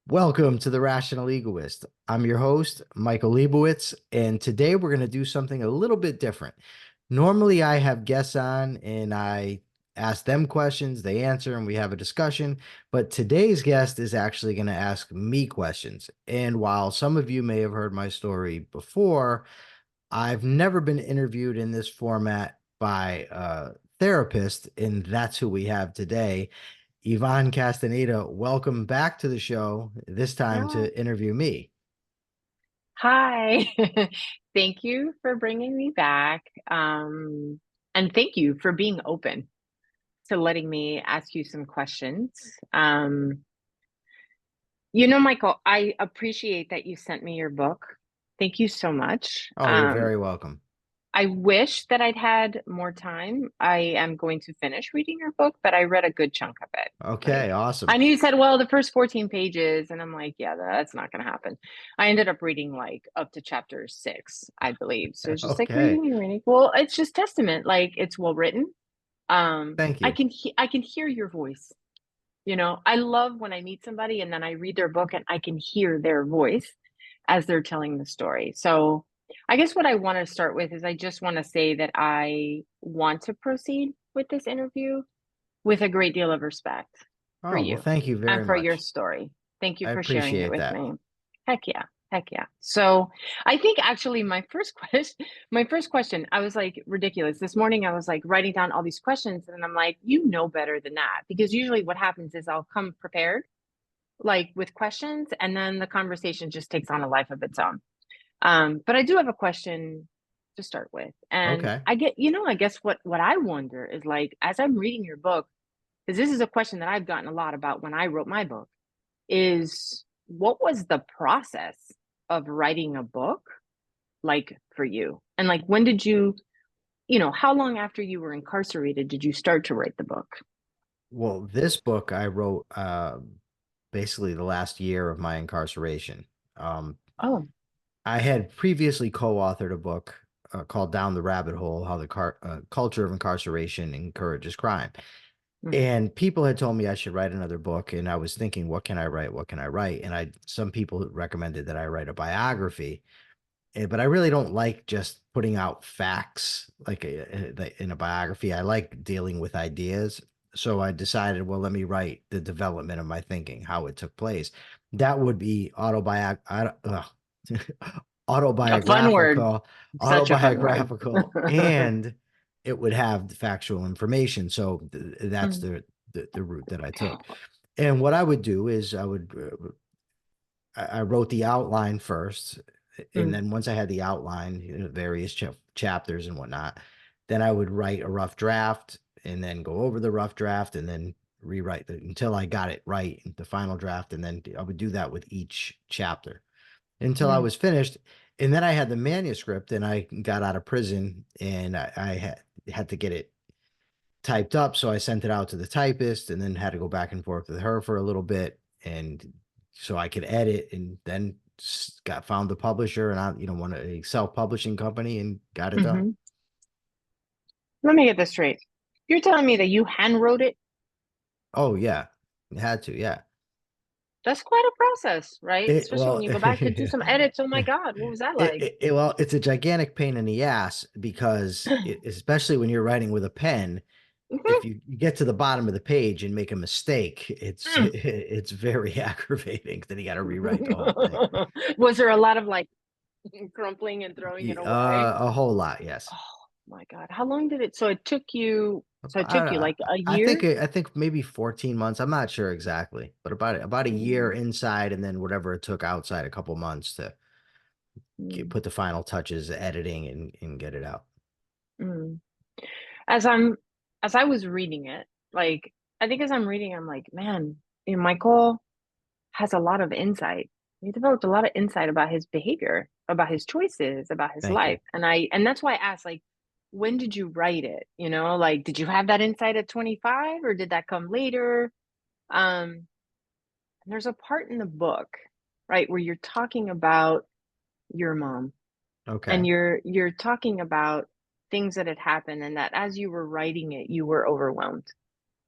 Welcome to the Rational Egoist. I'm your host, Michael Liebowitz, and today we're going to do something a little bit different. Normally, I have guests on and I ask them questions, they answer, and we have a discussion. But today's guest is actually going to ask me questions. And while some of you may have heard my story before, I've never been interviewed in this format by a therapist, and that's who we have today. Yvonne Castaneda, welcome back to the show, this time Yeah. to interview me. Hi. Thank you for bringing me back. And thank you for being open to letting me ask you some questions. Michael, I appreciate that you sent me your book. Thank you so much. Oh, you're very welcome. I wish that I'd had more time. I am going to finish reading your book, but I read a good chunk of it. Okay, Like, awesome. I knew you said, well, the first 14 pages, and I'm like, yeah, that's not going to happen. I ended up reading like up to chapter 6, I believe. So it's just like Okay, reading and reading. Well, it's just testament. Like it's well written. thank I you. I can hear your voice. I love when I meet somebody and then I read their book and I can hear their voice as they're telling the story. So I guess what I want to start with is I just want to say that I want to proceed with this interview with a great deal of respect for Oh, well, you thank you and very for your much. story. Thank you I for sharing it appreciate with that. me. Heck yeah. Heck yeah. So I think actually my first question, I was like ridiculous. This morning I was like writing down all these questions and I'm like, you know better than that. Because usually what happens is I'll come prepared like with questions and then the conversation just takes on a life of its own. But I do have a question to start with. And Okay. I guess what I wonder is like as I'm reading your book, because this is a question that I've gotten a lot about when I wrote my book, is what was the process of writing a book like for you? And like when did how long after you were incarcerated did you start to write the book? Well, this book I wrote basically the last year of my incarceration. Um, Oh. I had previously co-authored a book called Down the Rabbit Hole: How the Culture of Incarceration Encourages Crime. Mm, And people had told me I should write another book, and I was thinking, what can I write? What can I write? And some people recommended that I write a biography, but I really don't like just putting out facts like in a biography. I like dealing with ideas. So I decided, well, let me write the development of my thinking, how it took place. That would be a fun word. autobiographical, Such a fun word. autobiographical, and it would have the factual information. So that's Mm, the route that I took. And what I would do is I wrote the outline first, and mm, then once I had the outline, various chapters and whatnot, then I would write a rough draft and then go over the rough draft and then rewrite until I got it right, the final draft, and then I would do that with each chapter until I mm, was finished. And then I had the manuscript, and I got out of prison, and I had to get it typed up. So I sent it out to the typist, and then had to go back and forth with her for a little bit, and so I could edit, and then got found the publisher, and I, won a self-publishing company and got it done. mhm. Let me get this straight. You're telling me that you hand wrote it? Oh yeah, had to, yeah. That's quite a process, right? It Especially when well, you go back to do some edits. Oh my God, what was that like? well, it's a gigantic pain in the ass because especially when you're writing with a pen, if Mhm. you get to the bottom of the page and make a mistake, it's Mm. it's very aggravating. Then you got to rewrite the whole thing. Was there a lot of like crumpling and throwing it away? A whole lot, yes. Oh my God. How long did it? So it took you I like a I think year? I think maybe 14 months. I'm not sure exactly, but about a year Mm, inside, and then whatever it took outside, a couple months to mm, put the final touches, editing, and get it out. mm. As I'm, as I was reading it, like, I think as I'm reading, I'm like, man, Michael has a lot of insight. He developed a lot of insight about his behavior, about his choices, about his Thank you. life. And that's why I asked, like, when did you write it? Like, did you have that insight at 25 or did that come later? And there's a part in the book, right, where you're talking about your mom and Okay. you're talking about things that had happened and that as you were writing it, you were overwhelmed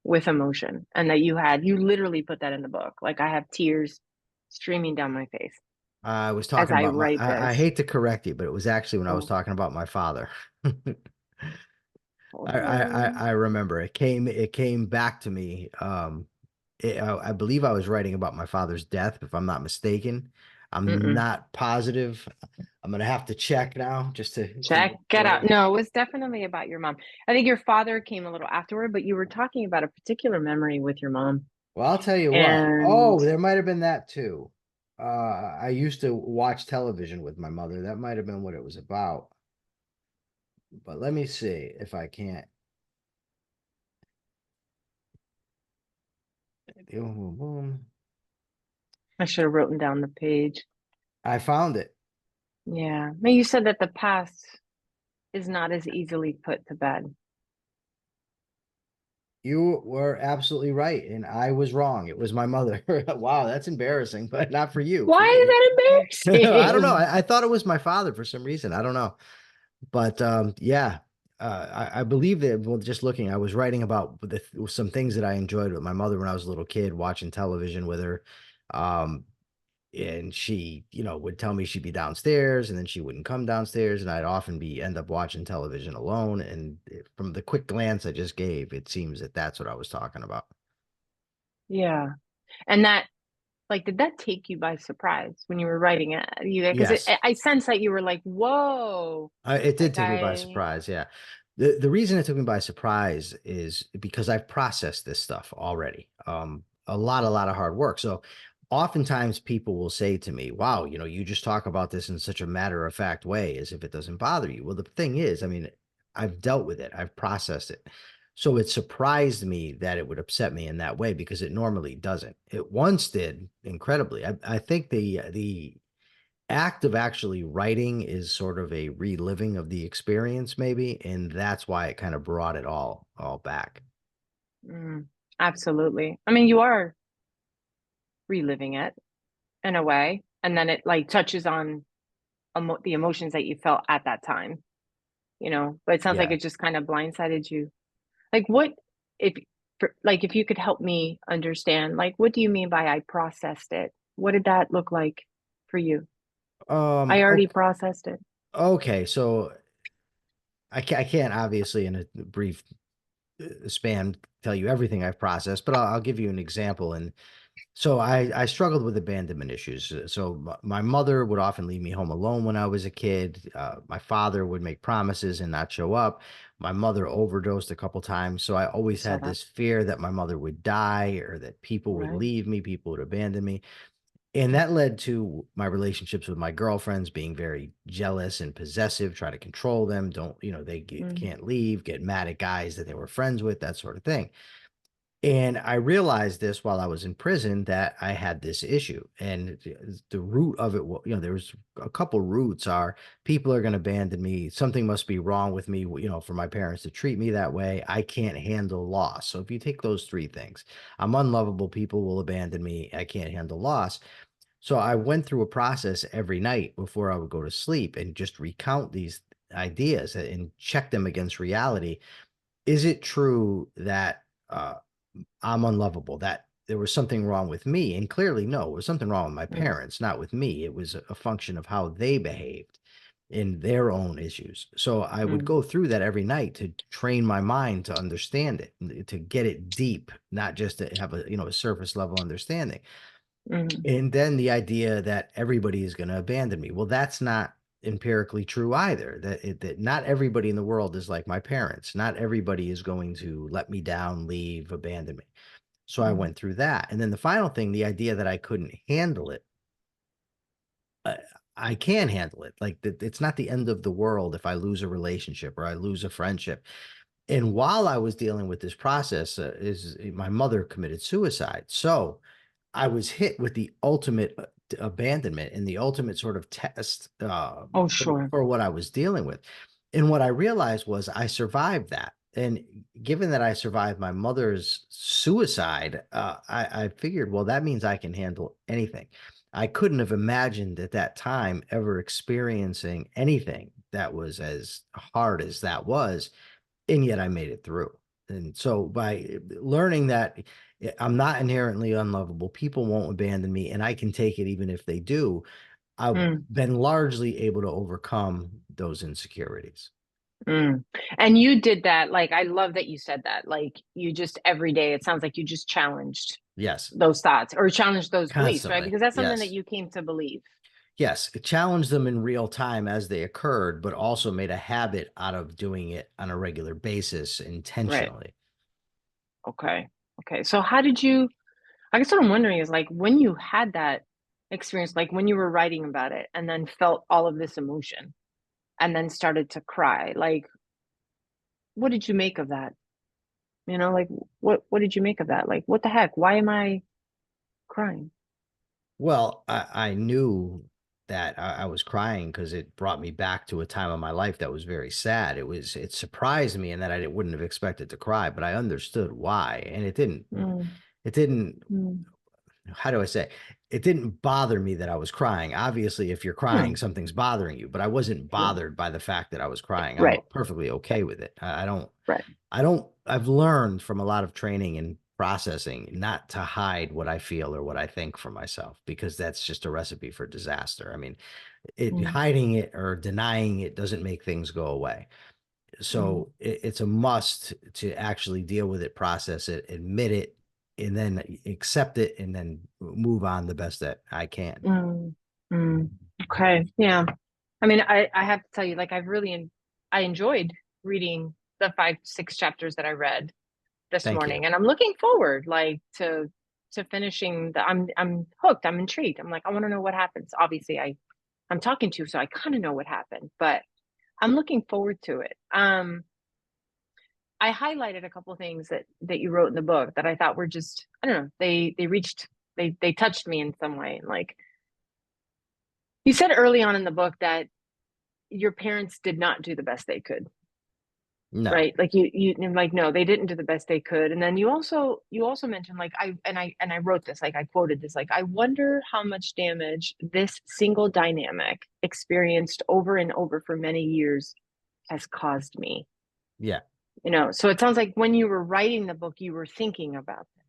with emotion and that you literally put that in the book. Like I have tears streaming down my face I was as talking I about write I this. hate to correct you, but it was actually when I was Oh, talking about my father. oh no. I remember it came back to me. I believe I was writing about my father's death, if I'm not mistaken. I'm Mm-mm. not positive. I'm gonna have to check now just to Check make it out. sure. No, it was definitely about your mom. I think your father came a little afterward, but you were talking about a particular memory with your mom. Well, I'll tell you what. And Oh, there might have been that too. I used to watch television with my mother. That might have been what it was about. But let me see if I can't. Boom, boom, boom. I should have written down the page. I found it. Yeah. But you said that the past is not as easily put to bed. You were absolutely right, and I was wrong. It was my mother. Wow, that's embarrassing, but not for you, for Why is me. that I don't know. embarrassing? I thought it was my father for some reason. I don't know. But yeah, I believe that, well, just looking, I was writing about some things that I enjoyed with my mother when I was a little kid, watching television with her. Um, and she, would tell me she'd be downstairs and then she wouldn't come downstairs. And I'd often end up watching television alone. And from the quick glance I just gave, it seems that that's what I was talking about. Yeah. And that, like, did that take you by surprise when you were writing it? You because Yes. I sense that you were like, whoa. It did Like take me by I surprise. Yeah. The reason it took me by surprise is because I've processed this stuff already. A lot of hard work. So oftentimes people will say to me, wow, you just talk about this in such a matter of fact way as if it doesn't bother you. Well, the thing is, I mean, I've dealt with it, I've processed it. So it surprised me that it would upset me in that way because it normally doesn't. It once did incredibly. I think the act of actually writing is sort of a reliving of the experience maybe, and that's why it kind of brought it all back. mm, absolutely. I mean, you are reliving it in a way, and then it like touches on the emotions that you felt at that time, But it sounds like Yeah. it just kind of blindsided you. Like what if like if you could help me understand, like what do you mean by I processed it? What did that look like for you? I already Okay, processed it. okay, so I can't obviously in a brief span tell you everything I've processed, but I'll give you an example. And so I struggled with abandonment issues. So my mother would often leave me home alone when I was a kid. My father would make promises and not show up. My mother overdosed a couple times, so I I always saw had that. this fear that my mother would die or that people would Right. leave me, people would abandon me. And that led to my relationships with my girlfriends being very jealous and possessive, try to control them. Don't, Mm, can't leave, get mad at guys that they were friends with, that sort of thing. And I realized this while I was in prison that I had this issue. And the root of it, there's a couple roots are people are going to abandon me. Something must be wrong with me, for my parents to treat me that way. I can't handle loss. So if you take those three things, I'm unlovable, people will abandon me, I can't handle loss. So I went through a process every night before I would go to sleep and just recount these ideas and check them against reality. Is it true that I'm unlovable, that there was something wrong with me? And clearly, no, it was something wrong with my mm, parents, not with me. It was a function of how they behaved in their own issues. So I would mm, go through that every night to train my mind to understand it, to get it deep, not just to have a surface level understanding. mm, And then the idea that everybody is going to abandon me. Well, that's not empirically true either. That not everybody in the world is like my parents. Not everybody is going to let me down, leave, abandon me. So I mm, went through that. And then the final thing, the idea that I couldn't handle it, uh, I can handle it. Like that, it's not the end of the world if I lose a relationship or I lose a friendship. And while I was dealing with this process, is my mother committed suicide. So I was hit with the ultimate abandonment and the ultimate sort of test oh, sure. for what I was dealing with. And what I realized was I survived that. And given that I survived my mother's suicide, I figured, well, that means I can handle anything. I couldn't have imagined at that time ever experiencing anything that was as hard as that was, and yet I made it through. And so by learning that I'm not inherently unlovable. People won't abandon me, and I can take it even if they do. I've Mm, been largely able to overcome those insecurities. mm. And you did that. Like, I love that you said that. Like, you just every day, it sounds like you just challenged Yes, those thoughts or challenged those beliefs, right? constantly. Because that's something that Yes. you came to believe. Yes, it challenged them in real time as they occurred, but also made a habit out of doing it on a regular basis Right. intentionally. Okay. Okay. So how did you, I guess what I'm wondering is like when you had that experience, like when you were writing about it and then felt all of this emotion and then started to cry, like what did you make of that? Like what did you make of that? Like what the heck? Why am I crying? Well, I knew that I was crying because it brought me back to a time of my life that was very sad. It surprised me in that I wouldn't have expected to cry, but I understood why. And Mm, it didn't, mm, how do I say? It didn't bother me that I was crying. Obviously, if you're crying, mm, something's bothering you, but I wasn't sure. bothered by the fact that I was crying. I'm Right. perfectly okay with it. Right. I've learned from a lot of training and processing not to hide what I feel or what I think for myself, because that's just a recipe for disaster. I mean, Mm, hiding it or denying it doesn't make things go away. mm, So it's a must to actually deal with it, process it, admit it, and then accept it, and then move on the best that I can. mm, mm. Okay. Yeah. I mean, I have to tell you, like I enjoyed reading the 5, 6 chapters that I read this Thank you. morning, and I'm looking forward like to finishing I'm hooked. I'm intrigued. I'm like, I want to know what happens. Obviously, I'm talking to you, so I kind of know what happened, but I'm looking forward to it. I highlighted a couple of things that you wrote in the book that I thought were just, I don't know, they touched me in some way. And like you said early on in the book that your parents did not do the best they could, No. right? Like you like no, they didn't do the best they could. And then you also mentioned like I wrote this, like I quoted this, like I wonder how much damage this single dynamic experienced over and over for many years has caused me. Yeah. So it sounds like when you were writing the book you were thinking about this.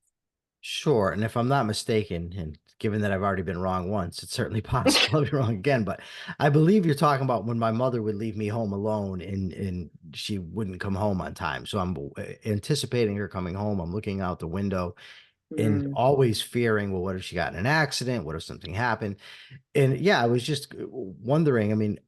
Sure. And if I'm not mistaken, and given that I've already been wrong once, it's certainly possible I'll be wrong again. But I believe you're talking about when my mother would leave me home alone and she wouldn't come home on time. So I'm anticipating her coming home. I'm looking out the window and Mm, always fearing, well, what if she got in an accident? What if something happened? And yeah, I was just wondering. I mean,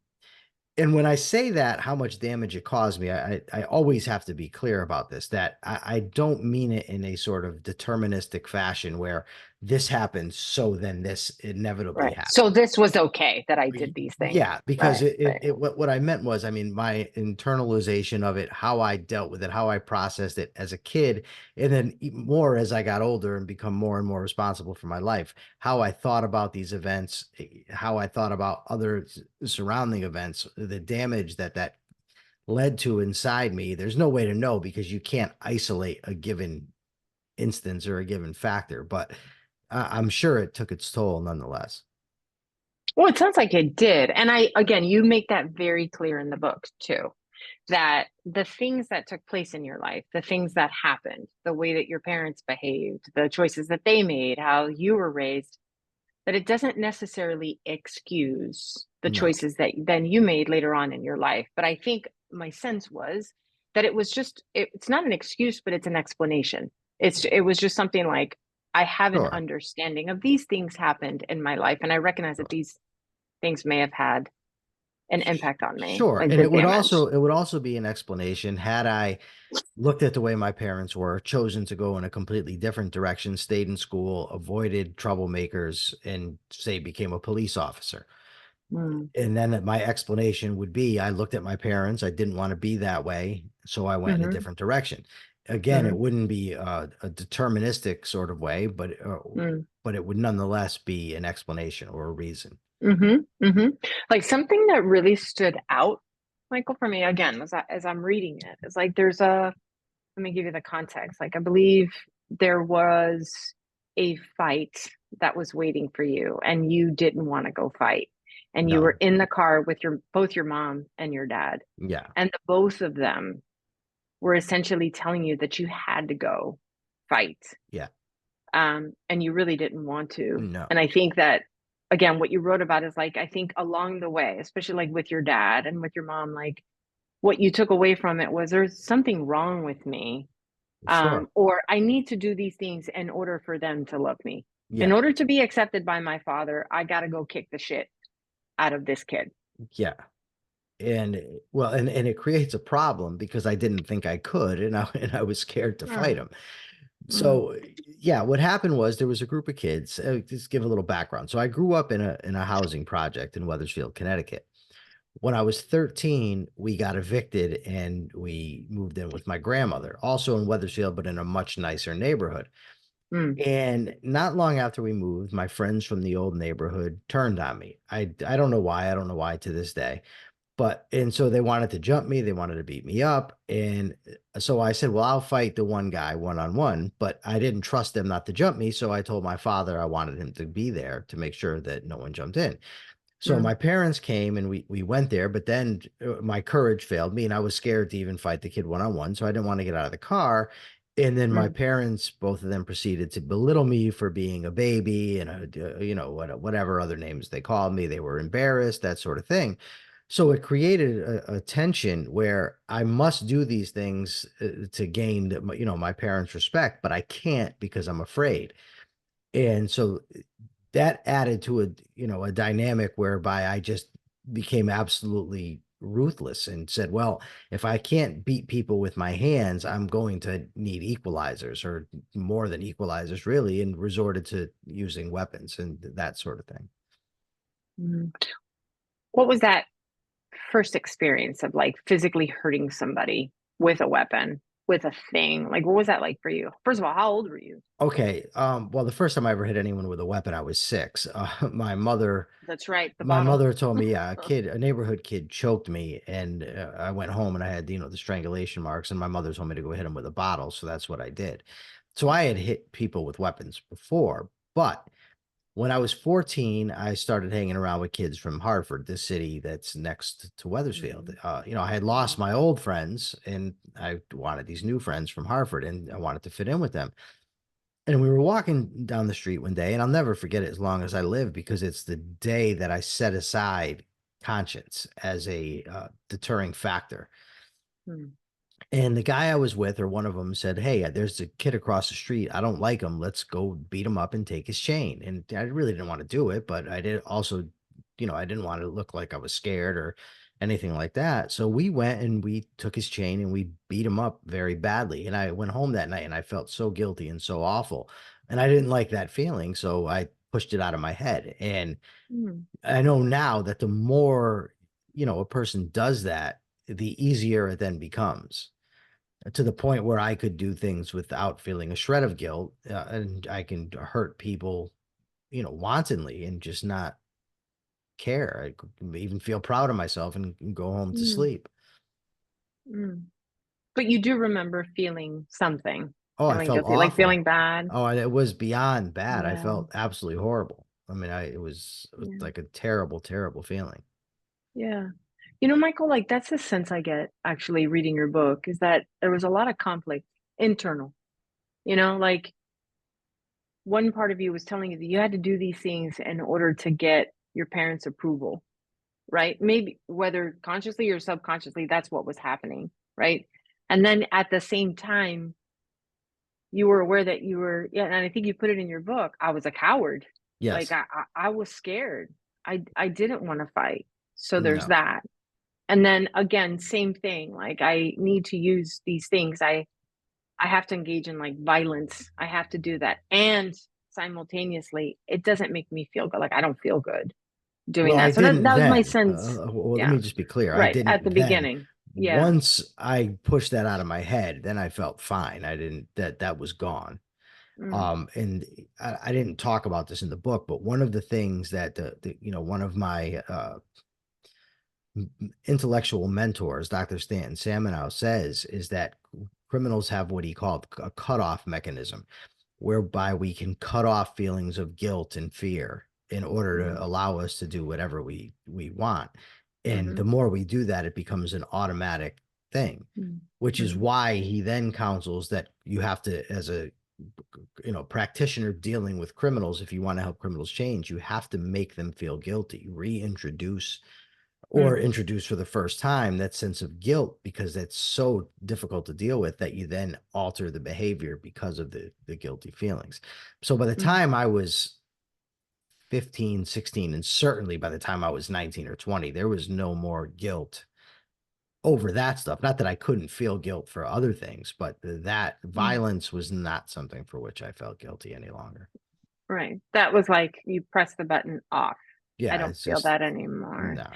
and when I say that, how much damage it caused me, I always have to be clear about this, that I don't mean it in a sort of deterministic fashion where this happens, so then this inevitably right. happens. So this was okay that I did these things. Yeah, because Right, right. what I meant was, I mean, my internalization of it, how I dealt with it, how I processed it as a kid, and then even more as I got older and become more and more responsible for my life, how I thought about these events, how I thought about other surrounding events, the damage that led to inside me. There's no way to know because you can't isolate a given instance or a given factor, but I'm sure it took its toll nonetheless. Well, it sounds like it did. And again, you make that very clear in the book too, that the things that took place in your life, the things that happened, the way that your parents behaved, the choices that they made, how you were raised, that it doesn't necessarily excuse the No, choices that then you made later on in your life. But I think my sense was that it was just, it's not an excuse, but it's an explanation. It was just something like, I have an sure. understanding of these things happened in my life, and I recognize that these things may have had an impact on me, Sure. like And the damage. it would also be an explanation had I looked at the way my parents were, chosen to go in a completely different direction, stayed in school, avoided troublemakers, and say became a police officer. Mm, And then my explanation would be I looked at my parents, I didn't want to be that way, so I went in a mm-hmm, different direction. Again, mm-hmm, it wouldn't be a deterministic sort of way, but it would nonetheless be an explanation or a reason. mm-hmm, mm-hmm. Like something that really stood out, Michael, for me again, as I'm reading it, it's like let me give you the context. Like I believe there was a fight that was waiting for you, and you didn't want to go fight. And you were No. in the car with both your mom and your dad. Yeah. And the both of them were essentially telling you that you had to go fight. Yeah. and you really didn't want to. No, And I think that, again, what you wrote about is like, I think along the way, especially like with your dad and with your mom, like what you took away from it was there's something wrong with me, sure. or I need to do these things in order for them to love me. In Yeah. order to be accepted by my father, I got to go kick the shit out of this kid. Yeah. And well, and it creates a problem because I didn't think I could, and I and I was scared to fight Mm, him. mm, So yeah, what happened was there was a group of kids. Just give a little background. So I grew up in a housing project in Wethersfield, Connecticut. When I was 13, we got evicted and we moved in with my grandmother, also in Wethersfield, but in a much nicer neighborhood. mm, And not long after we moved, my friends from the old neighborhood turned on me. I don't know why. I don't know why to this day. But and so they wanted to jump me, they wanted to beat me up, and so I said, "Well, I'll fight the one guy one on one," but I didn't trust them not to jump me, so I told my father I wanted him to be there to make sure that no one jumped in. So mm, my parents came and we went there, but then my courage failed me and I was scared to even fight the kid one on one, so I didn't want to get out of the car. And then my mm, parents, both of them, proceeded to belittle me for being a baby and you know whatever other names they called me. They were embarrassed, that sort of thing. So it created a tension where I must do these things to gain, you know, my parents' respect, but I can't because I'm afraid. And so that added to a, you know, a dynamic whereby I just became absolutely ruthless and said, well, if I can't beat people with my hands, I'm going to need equalizers or more than equalizers, really, and resorted to using weapons and that sort of thing. mm. What was that first experience of like physically hurting somebody with a weapon, with a thing? Like, what was that like for you? First of all, how old were you? Okay. Well, the first time I ever hit anyone with a weapon, I was 6. That's right, the My bottle. mother told me, yeah, a neighborhood kid choked me, and I went home and I had, you know, the strangulation marks, and my mother told me to go hit him with a bottle, so that's what I did. So I had hit people with weapons before, but when I was 14, I started hanging around with kids from Hartford, the city that's next to Wethersfield. Mm, You know, I had lost mm, my old friends, and I wanted these new friends from Hartford, and I wanted to fit in with them. And we were walking down the street one day, and I'll never forget it as long as I live because it's the day that I set aside conscience as a deterring factor. mm, And the guy I was with, or one of them, said, "Hey, there's a kid across the street. I don't like him. Let's go beat him up and take his chain." And I really didn't want to do it, but I did also, you know, I didn't want to look like I was scared or anything like that. So we went and we took his chain and we beat him up very badly. And I went home that night and I felt so guilty and so awful. And I didn't like that feeling. So I pushed it out of my head. And mm, I know now that the more, you know, a person does that, the easier it then becomes to the point where I could do things without feeling a shred of guilt, and I can hurt people, you know, wantonly and just not care. I could even feel proud of myself and go home to mm, sleep. mm. But you do remember feeling something, Oh, I feeling felt guilty, like awful. feeling bad. Oh, and it was beyond bad. I Yeah, felt absolutely horrible. I mean, it was yeah, like a terrible, terrible feeling. yeah. You know, Michael, like that's the sense I get actually reading your book is that there was a lot of conflict internal, like one part of you was telling you that you had to do these things in order to get your parents' approval, right? Maybe whether consciously or subconsciously, that's what was happening, right? And then at the same time, you were aware that you were, yeah, and I think you put it in your book, I was a coward. Like Yes. I was scared. I didn't want to fight. So there's No. that. And then again, same thing. Like I need to use these things. I have to engage in like violence. I have to do that. And simultaneously, it doesn't make me feel good. Like I don't feel good doing Well, I that. So that didn't that was my then. sense. Well, let Yeah. me just be clear. I Right. At didn't the then. beginning. Yeah. Once I pushed that out of my head, then I felt fine. I didn't that was gone. Mm, And I didn't talk about this in the book, but one of the things that you know, one of my intellectual mentors, Dr. Stanton Samanow, says is that criminals have what he called a cutoff mechanism, whereby we can cut off feelings of guilt and fear in order to mm, allow us to do whatever we want. And mm-hmm, the more we do that, it becomes an automatic thing, mm, which is mm, why he then counsels that you have to, as a practitioner dealing with criminals, if you want to help criminals change, you have to make them feel guilty, reintroduce or Mm, introduce for the first time that sense of guilt, because that's so difficult to deal with that you then alter the behavior because of the guilty feelings. So by the mm, time I was 15, 16, and certainly by the time I was 19 or 20, there was no more guilt over that stuff. Not that I couldn't feel guilt for other things, but that mm. violence was not something for which I felt guilty any longer. Right. That was like you press the button off. I Yeah, don't it's feel just that anymore. no.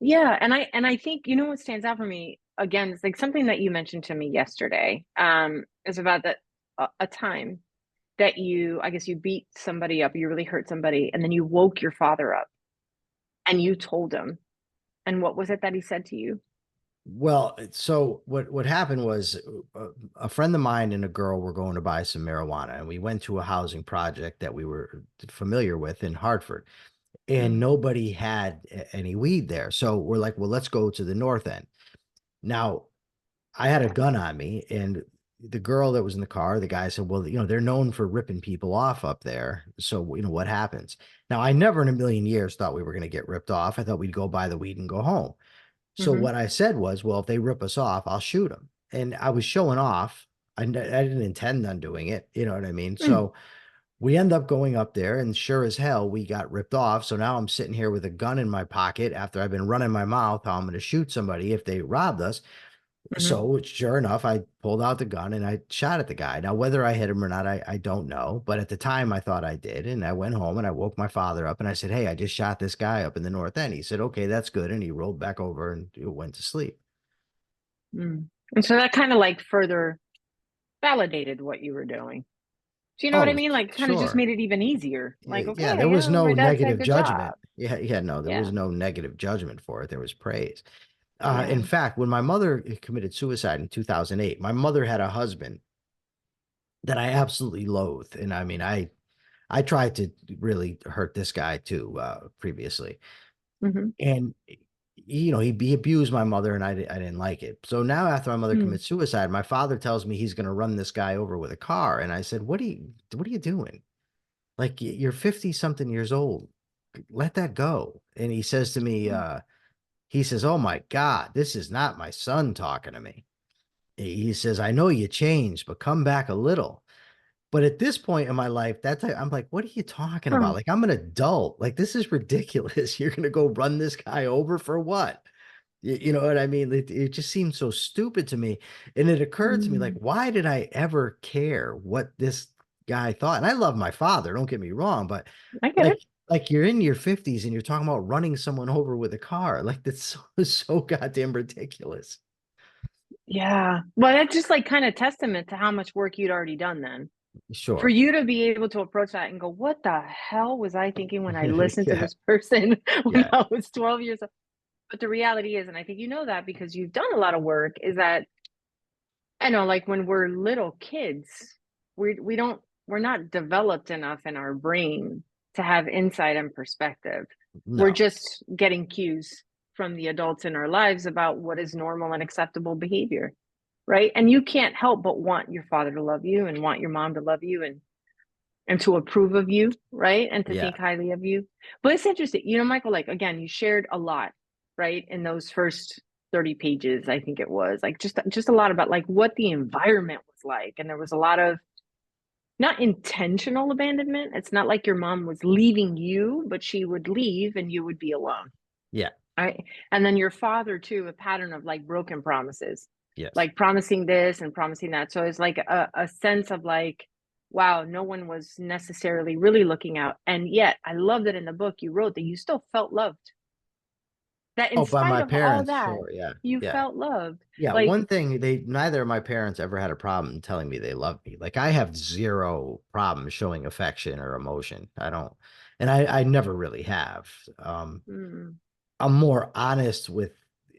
Yeah, and I think what stands out for me again is like something that you mentioned to me yesterday. Is about that a time that you, I guess you beat somebody up, you really hurt somebody, and then you woke your father up and you told him. And what was it that he said to you? Well, so what happened was a friend of mine and a girl were going to buy some marijuana, and we went to a housing project that we were familiar with in Hartford, and Mm, nobody had any weed there. So we're like, well, let's go to the north end. Now, I had a gun on me, and the girl that was in the car, the guy said, well, they're known for ripping people off up there. So, what happens? Now, I never in a million years thought we were going to get ripped off. I thought we'd go buy the weed and go home. So mm-hmm, what I said was, well, if they rip us off, I'll shoot them. And I was showing off. I didn't intend on doing it. You know what I mean? mm, So we end up going up there, and sure as hell, we got ripped off. So now I'm sitting here with a gun in my pocket after I've been running my mouth how I'm going to shoot somebody if they robbed us. mm-hmm, So sure enough, I pulled out the gun and I shot at the guy. Now, whether I hit him or not, I don't know. But at the time, I thought I did. And I went home and I woke my father up and I said, hey, I just shot this guy up in the north end. He said, okay, that's good. And he rolled back over and went to sleep. mm. And so that kind of like further validated what you were doing. Do you know what I Oh, mean? Like, kind of just sure. made it even easier. Like, Yeah, okay, there was yeah, no my dad said negative good job. judgment. Yeah, yeah, no, there Yeah, was no negative judgment for it. There was praise. yeah. In fact, when my mother committed suicide in 2008, my mother had a husband that I absolutely loathed. And I mean, I tried to really hurt this guy too, previously. Mm-hmm, And he abused my mother, and I didn't like it. So now after my mother mm, commits suicide, my father tells me he's going to run this guy over with a car. And I said, what are you doing? Like, you're 50 something years old. Let that go. And he says to me, mm, he says, oh my God, this is not my son talking to me. He says, I know you changed, but come back a little. But at this point in my life, I'm like, what are you talking about? huh, Like, I'm an adult. Like, this is ridiculous. You're gonna go run this guy over for what? You know what I mean? It just seemed so stupid to me. And it occurred to me, like, mm. why did I ever care what this guy thought? And I love my father, don't get me wrong, but I get like it. like you're in your 50s and you're talking about running someone over with a car. Like, that's so goddamn ridiculous. Yeah. Well, that's just like kind of testament to how much work you'd already done then. For Sure. you to be able to approach that and go, what the hell was I thinking when I listened to Yeah. this person when Yeah. I was 12 years old? But the reality is, and I think you know that because you've done a lot of work, is that I know, like when we're little kids, we don't we're not developed enough in our brain to have insight and perspective. We're No. just getting cues from the adults in our lives about what is normal and acceptable behavior, right? And you can't help but want your father to love you and want your mom to love you and to approve of you, right? And to Yeah. think highly of you. But it's interesting, Michael, like again, you shared a lot, right? In those first 30 pages, I think it was like just a lot about like what the environment was like. And there was a lot of not intentional abandonment. It's not like your mom was leaving you, but she would leave and you would be alone. Yeah. Right. And then your father too, a pattern of like broken promises, Yes. like promising this and promising that. So it's like a sense of like, wow, no one was necessarily really looking out. And yet I love that in the book you wrote that you still felt loved. That in Oh, by spite my of all parents, that, sure. Yeah. you Yeah. felt loved. Yeah. Like, One thing, neither of my parents ever had a problem telling me they love me. Like, I have zero problem showing affection or emotion. I don't, and I never really have. mm, I'm more honest with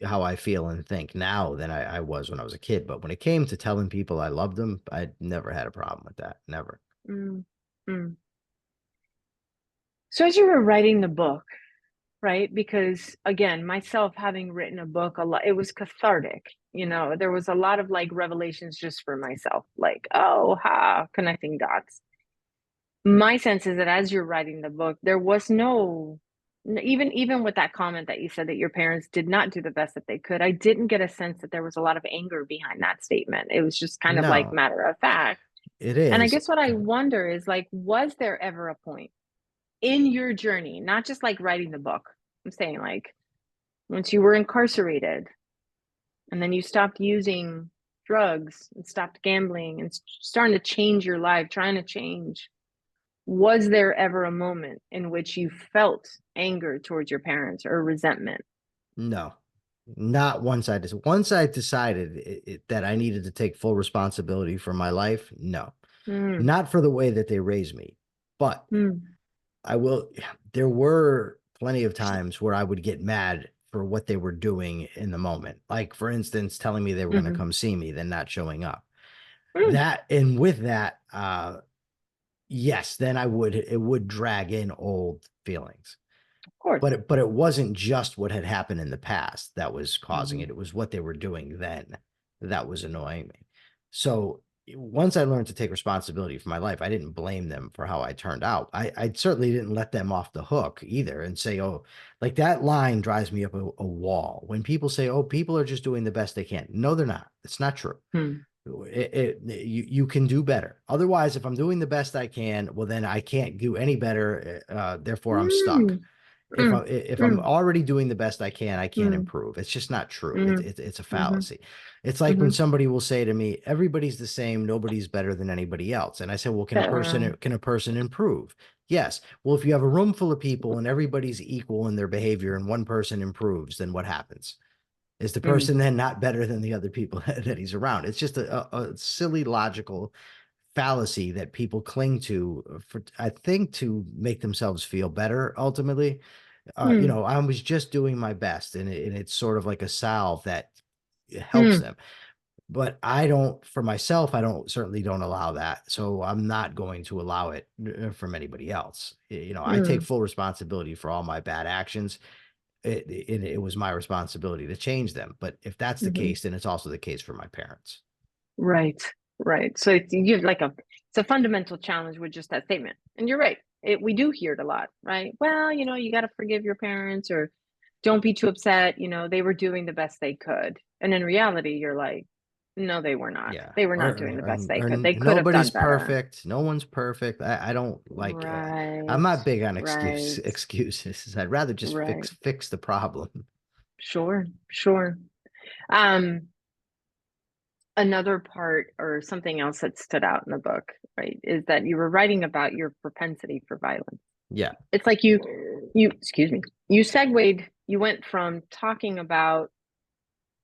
how I feel and think now than I was when I was a kid. But when it came to telling people I loved them, I never had a problem with that. Never. mm, mm. So as you were writing the book, right? Because again, myself having written a book a lot, it was cathartic. There was a lot of like revelations just for myself, like, oh, ha, connecting dots. My sense is that as you're writing the book, there was no, even with that comment that you said that your parents did not do the best that they could, I didn't get a sense that there was a lot of anger behind that statement. It was just kind of like No, matter of fact. it And I is. guess what I wonder is like, was there ever a point in your journey, not just like writing the book? I'm saying like once you were incarcerated and then you stopped using drugs and stopped gambling and starting to change your life, trying to change. Was there ever a moment in which you felt anger towards your parents or resentment? No, not once I decided that I needed to take full responsibility for my life. No, Mm, not for the way that they raised me, but mm, I will. There were plenty of times where I would get mad for what they were doing in the moment. Like, for instance, telling me they were going to mm-hmm, come see me, then not showing up. mm, That, and with that, yes, then it would drag in old feelings. of course. But it wasn't just what had happened in the past that was causing Mm-hmm, it. It was what they were doing then that was annoying me. So once I learned to take responsibility for my life, I didn't blame them for how I turned out. I certainly didn't let them off the hook either and say, oh, like that line drives me up a wall. When people say, oh, people are just doing the best they can. No, they're not. It's not true. mm, You can do better. Otherwise, if I'm doing the best I can, well, then I can't do any better. Therefore, I'm stuck. mm, mm, If I'm mm, already doing the best I can, I can't mm, improve. It's just not true. mm, It's a mm-hmm, fallacy. It's like when mm-hmm. somebody will say to me, "Everybody's the same. Nobody's better than anybody else." And I say, "Well, can a person improve?" Yes. Well, if you have a room full of people and everybody's equal in their behavior and one person improves, then what happens? Is the Mm, person then not better than the other people that he's around? It's just a silly logical fallacy that people cling to for, I think, to make themselves feel better ultimately. mm, I was just doing my best, and it's sort of like a salve that helps mm, them. But I don't, for myself, I don't certainly don't allow that. So I'm not going to allow it from anybody else. I take mm, full responsibility for all my bad actions. It was my responsibility to change them. But if that's the mm-hmm. case, then it's also the case for my parents. Right, right. So you have like it's a fundamental challenge with just that statement. And you're right. We do hear it a lot, right? Well, you got to forgive your parents or don't be too upset. They were doing the best they could. And in reality, you're like, no, they were not. Yeah, They were or, not doing the or, best they or could. They could have nobody's done better. perfect. No one's perfect. I don't like. I'm Right, not big on right, excuses. I'd rather just right. fix the problem. Sure, sure. Um, Another part or something else that stood out in the book, right, is that you were writing about your propensity for violence. Yeah. It's like excuse me, you went from talking about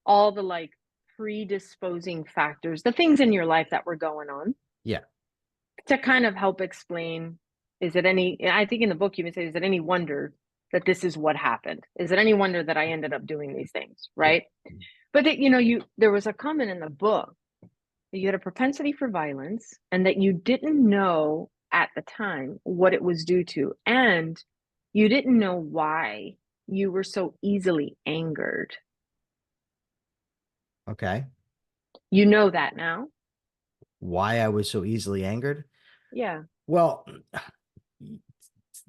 all the like predisposing factors, the things in your life that were going on, Yeah. to kind of help explain, I think in the book you even say, is it any wonder that this is what happened? Is it any wonder that I ended up doing these things, Yeah. right? But that, there was a comment in the book that you had a propensity for violence and that you didn't know at the time what it was due to. And you didn't know why you were so easily angered. Okay. You know that now? Why I was so easily angered? Yeah. Well,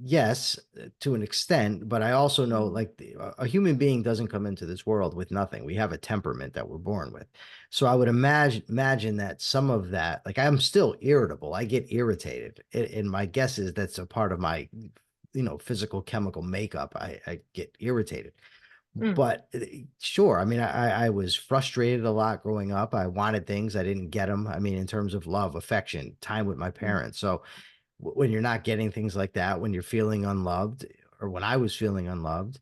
yes, to an extent, but I also know Mm, like a human being doesn't come into this world with nothing. We have a temperament that we're born with. So I would imagine that some of that, like I'm still irritable. I get irritated. And my guess is that's a part of my, physical chemical makeup. I get irritated. mm, But sure, I mean, I was frustrated a lot growing up. I wanted things, I didn't get them. I mean, in terms of love, affection, time with my mm, parents. So when you're not getting things like that, when you're feeling unloved, or when I was feeling unloved,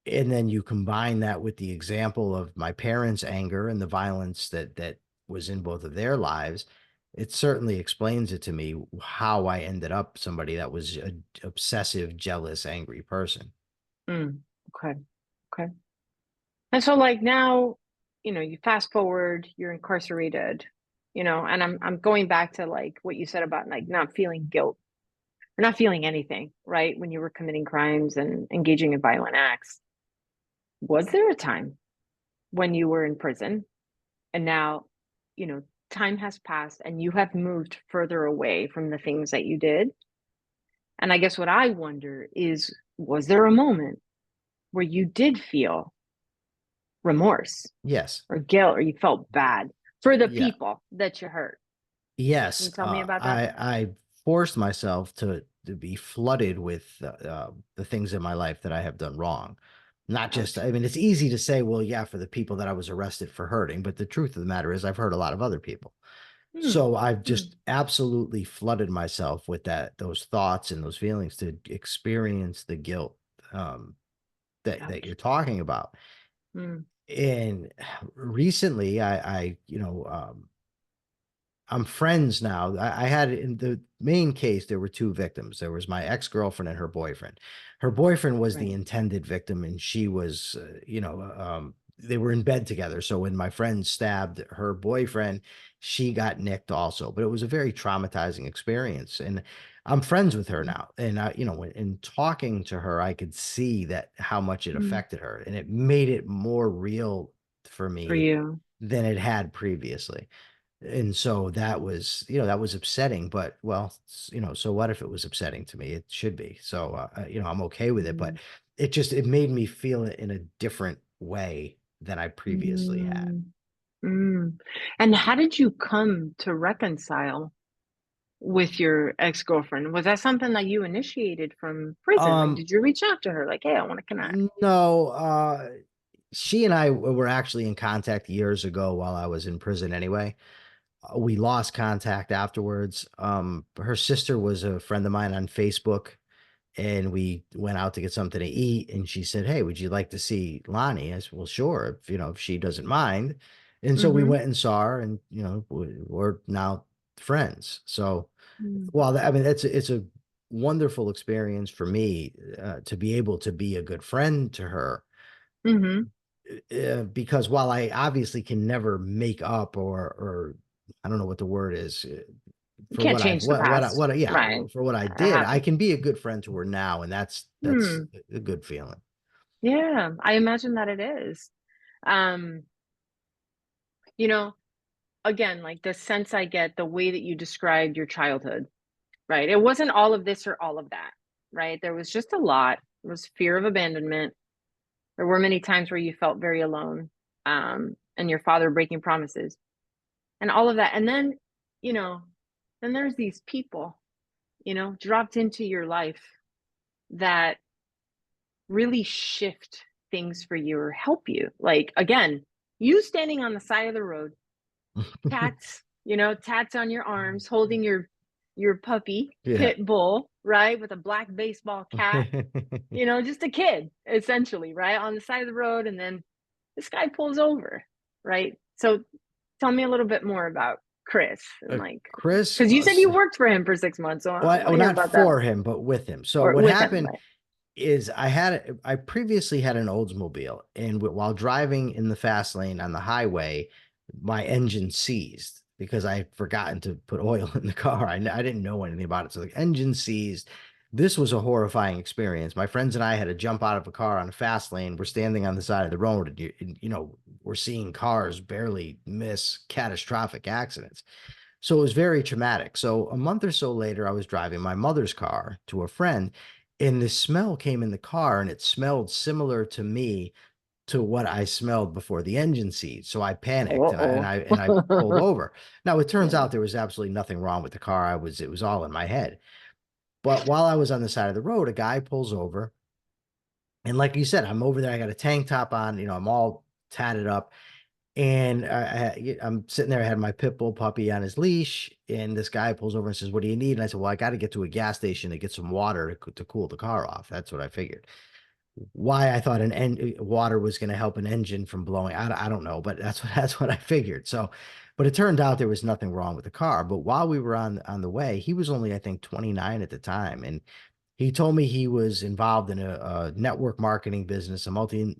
and then you combine that with the example of my parents' anger and the violence that was in both of their lives, it certainly explains it to me how I ended up somebody that was a obsessive, jealous, angry person. mm. Okay. Okay. And so like now, you fast forward, you're incarcerated, and I'm going back to like what you said about like not feeling guilt. or not feeling anything, right? When you were committing crimes and engaging in violent acts. Was there a time when you were in prison and now, you know, time has passed and you have moved further away from the things that you did? And I guess what I wonder is, was there a moment where you did feel remorse Yes. or guilt or you felt bad for the Yeah. people that you hurt? Can Yes. you tell me about that? I forced myself to be flooded with the things in my life that I have done wrong. Not just, Ouch. I mean, it's easy to say, well, yeah, for the people that I was arrested for hurting, but the truth of the matter is I've hurt a lot of other people. Hmm. So I've Hmm. just absolutely flooded myself with those thoughts and those feelings to experience the guilt um, that you're Ouch. talking about. Hmm. And recently, I'm friends now. I had in the main case, there were two victims. There was my ex-girlfriend and her boyfriend. Her boyfriend was the Right. intended victim, and she was, they were in bed together. So when my friend stabbed her boyfriend, she got nicked also. But it was a very traumatizing experience. And I'm friends with her Hmm. now. And in talking to her, I could see that how much it Hmm. affected her, and it made it more real for For me you. than it had previously. And so that was, that was upsetting, but well, so what if it was upsetting to me? It should be. So, I'm okay with it, but Mm. it made me feel it in a different way than I previously had. Mm. Mm. And how did you come to reconcile with your ex-girlfriend? Was that something that you initiated from prison? Like, Um, did you reach out to her like, "Hey, I want to connect"? no, she and I were actually in contact years ago while I was in prison anyway. We lost contact afterwards. Her sister was a friend of mine on Facebook, and we went out to get something to eat, and she said, "Hey, would you like to see Lonnie?" I said, "Well, sure, if she doesn't mind." And so we Mhm. went and saw her, and we're now friends. So, Mm. well, I mean, it's a wonderful experience for me to be able to be a good friend to her, Mhm. because while I obviously can never make up, or I don't know what the word is, You for can't what I've change the past. yeah, Right. for what I It did, I happened. can be a good friend to her now, and that's Hmm. a good feeling. Yeah, I imagine that it is. Um, you know, again, like the sense I get, the way that you described your childhood, right? It wasn't all of this or all of that, right? There was just a lot. There was fear of abandonment. There were many times where you felt very alone, and your father breaking promises and all of that. And then, you know, then there's these people, dropped into your life that really shift things for you or help you. Like, again, you standing on the side of the road, tats, tats on your arms, holding your puppy, Yeah. pit bull, right, with a black baseball cap, just a kid, essentially, right, on the side of the road, and then this guy pulls over, right? So tell me a little bit more about Chris and like, Chris, because you said you worked for him for 6 months, so I want to hear not about that, for him, but with him. So or what with him, happened right? is I previously had an Oldsmobile, and while driving in the fast lane on the highway, my engine seized because I had forgotten to put oil in the car. I didn't know anything about it. So the engine seized. This was a horrifying experience. My friends and I had to jump out of a car on a fast lane. We're standing on the side of the road, and we're seeing cars barely miss catastrophic accidents. So it was very traumatic. So a month or so later, I was driving my mother's car to a friend, and the smell came in the car, and it smelled similar to me to what I smelled before the engine seized. So I panicked, and I and Uh-oh. I and I pulled over. Now it turns Yeah. out there was absolutely nothing wrong with the car. It was all in my head. But while I was on the side of the road, a guy pulls over, and like you said, I'm over there. I got a tank top on. I'm all tatted up, and I'm sitting there. I had my pit bull puppy on his leash, and this guy pulls over and says, "What do you need?" And I said, "Well, I got to get to a gas station to get some water to cool the car off." That's what I figured. Why I thought water was going to help an engine from blowing, I don't know, but that's what I figured. So, but it turned out there was nothing wrong with the car. But while we were on the way, he was only, I think, 29 at the time, and he told me he was involved in a network marketing business, a multi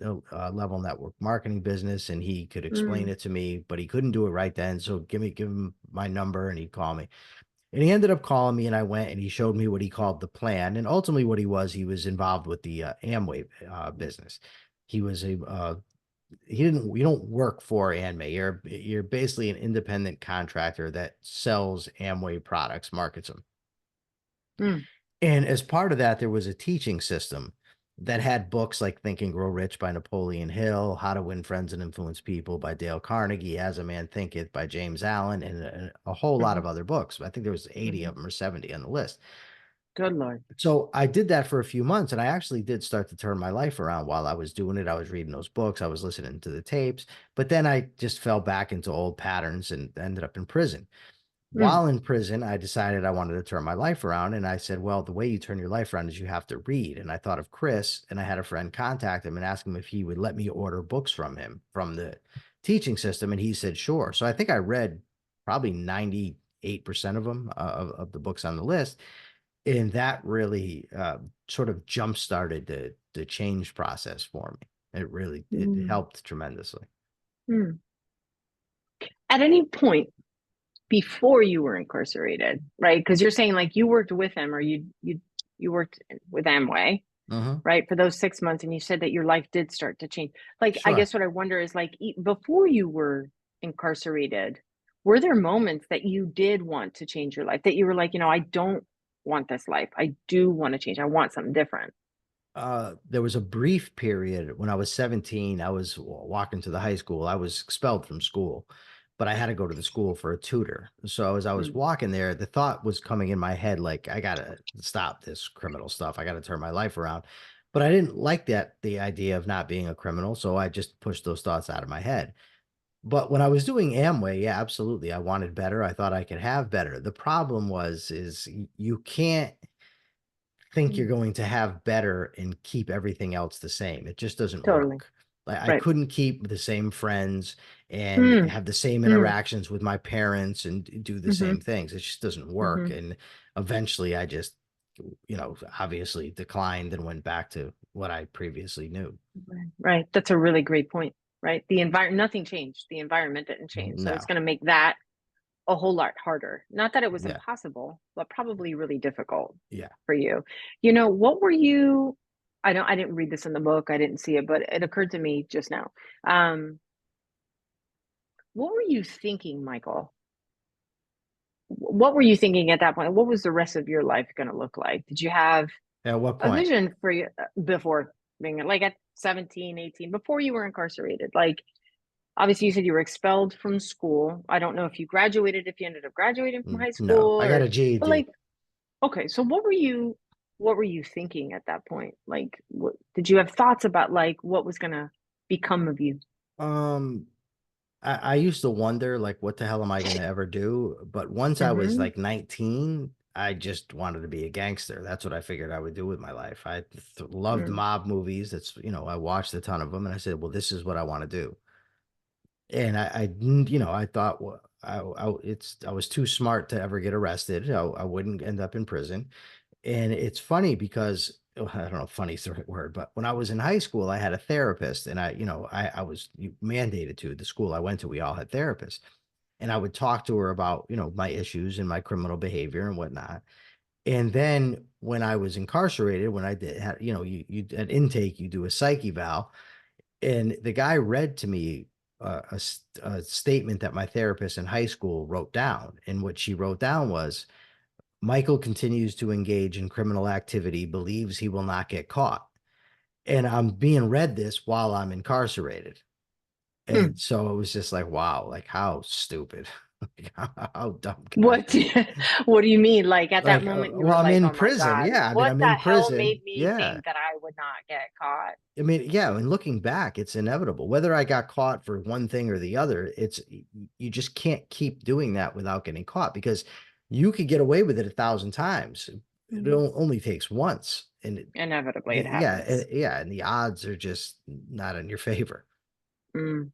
level network marketing business, and he could explain Mm. it to me, but he couldn't do it right then. So give him my number, and he'd call me. And he ended up calling me, and I went, and he showed me what he called the plan. And ultimately what he was involved with the Amway business. He was a you don't work for Amway. You're basically an independent contractor that sells Amway products, markets them. Mm, And as part of that, there was a teaching system that had books like Think and Grow Rich by Napoleon Hill, How to Win Friends and Influence People by Dale Carnegie, As a Man Thinketh by James Allen, and a whole lot hmm of other books. I think there was 80 hmm of them or 70 on the list. Good Lord. So I did that for a few months, and I actually did start to turn my life around while I was doing it. I was reading those books, I was listening to the tapes, but then I just fell back into old patterns and ended up in prison. Mm, While in prison, I decided I wanted to turn my life around. And I said, well, the way you turn your life around is you have to read. And I thought of Chris, and I had a friend contact him and ask him if he would let me order books from him from the teaching system. And he said, sure. So I think I read probably 98% of them, of the books on the list. And that really sort of jump started the change process for me. It mm, helped tremendously. mm. At any point before you were incarcerated, right? Because you're saying like you worked with him, or you worked with Amway, Hmm. right, for those 6 months, and you said that your life did start to change. Like, I Sure. guess what I wonder is like before you were incarcerated, were there moments that you did want to change your life, that you were like, I don't want this life, I do want to change, I want something different? There was a brief period when I was 17. I was walking to the high school. I was expelled from school, but I had to go to the school for a tutor. So as I was Mm, walking there, the thought was coming in my head, like, I gotta stop this criminal stuff. I gotta turn my life around. But I didn't like the idea of not being a criminal. So I just pushed those thoughts out of my head. But when I was doing Amway, yeah, absolutely. I wanted better. I thought I could have better. The problem is you can't think you're mm, going to have better and keep everything else the same. It just doesn't totally. work. Like, I Right. couldn't keep the same friends and Mm, have the same mm, interactions with my parents and do the mm-hmm, same things. It just doesn't work. mm-hmm. And eventually I just, obviously declined and went back to what I previously knew. Right. Right, that's a really great point. Right, the environment, nothing changed, the environment didn't change, so it's No. going to make that a whole lot harder. Not that it was Yeah. impossible, but probably really difficult Yeah. for you. What were you, I didn't read this in the book, I didn't see it, but it occurred to me just now. Um, what were you thinking, Michael? What were you thinking at that point? What was the rest of your life going to look like? Did you have At what a point? vision for you before being like at 17, 18, before you were incarcerated? Like, obviously, you said you were expelled from school. I don't know if you graduated, if you ended up graduating from high No, school, I got or, a but GED. like, okay, so what were you thinking at that point? Like, did you have thoughts about like what was gonna become of you? Um, I used to wonder, like, what the hell am I going to ever do? But once I was Mm-hmm. like 19, I just wanted to be a gangster. That's what I figured I would do with my life. I loved Mm, mob movies. I watched a ton of them, and I said, well, this is what I want to do. And I thought, well, I was too smart to ever get arrested. I wouldn't end up in prison. And it's funny because I don't know, if funny is the right word, but when I was in high school, I had a therapist, and I was mandated to. The school I went to, we all had therapists, and I would talk to her about, my issues and my criminal behavior and whatnot. And then when I was incarcerated, when I did, you at intake, you do a psych eval, and the guy read to me a statement that my therapist in high school wrote down. And what she wrote down was, Michael continues to engage in criminal activity, believes he will not get caught. And I'm being read this while I'm incarcerated. mm. And so it was just like, wow, like, how stupid. Like, how dumb can I What be? what do you mean? Like at that Like, moment you well, were I'm like, in "Oh my prison. God, Yeah. I mean, what I'm the in hell made prison. me Yeah. think that I would not get caught?" I mean, yeah. And looking back, it's inevitable. Whether I got caught for one thing or the other, you just can't keep doing that without getting caught, because you could get away with it 1,000 times. It Mhm. only takes once. And Inevitably it yeah, happens. yeah, and the odds are just not in your favor. Mm.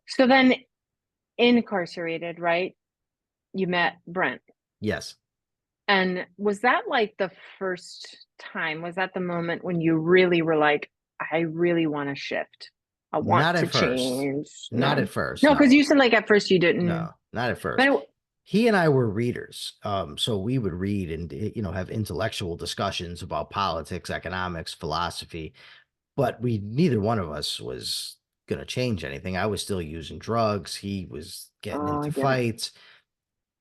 So then incarcerated, right? You met Brent. Yes. And was that like the first time? Was that the moment when you really were like, I really want to shift? I want Not to at first. change. Not No. at first. No, because No. you said like at first you didn't. No, not at But first. he and I were readers. So we would read and, have intellectual discussions about politics, economics, philosophy, but neither one of us was going to change anything. I was still using drugs. He was getting Oh, I into get it. fights.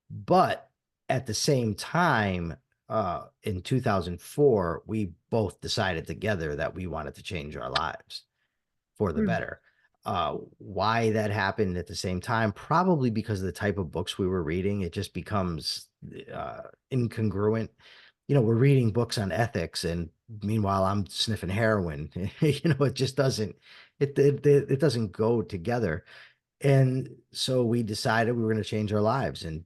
But at the same time, in 2004, we both decided together that we wanted to change our lives for the Mm. better. Why that happened at the same time, probably because of the type of books we were reading. It just becomes incongruent. We're reading books on ethics, and meanwhile, I'm sniffing heroin. It just doesn't, it doesn't go together. And so we decided we were going to change our lives, and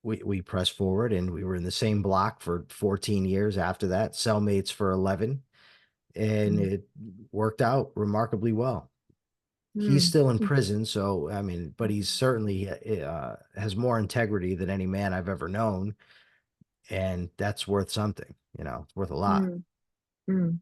we pressed forward, and we were in the same block for 14 years after that, cellmates for 11, and Mm. it worked out remarkably well. He's Mm. still in Mm. prison, so I mean, but he's certainly has more integrity than any man I've ever known, and that's worth something. It's worth a lot. Mm. Mm.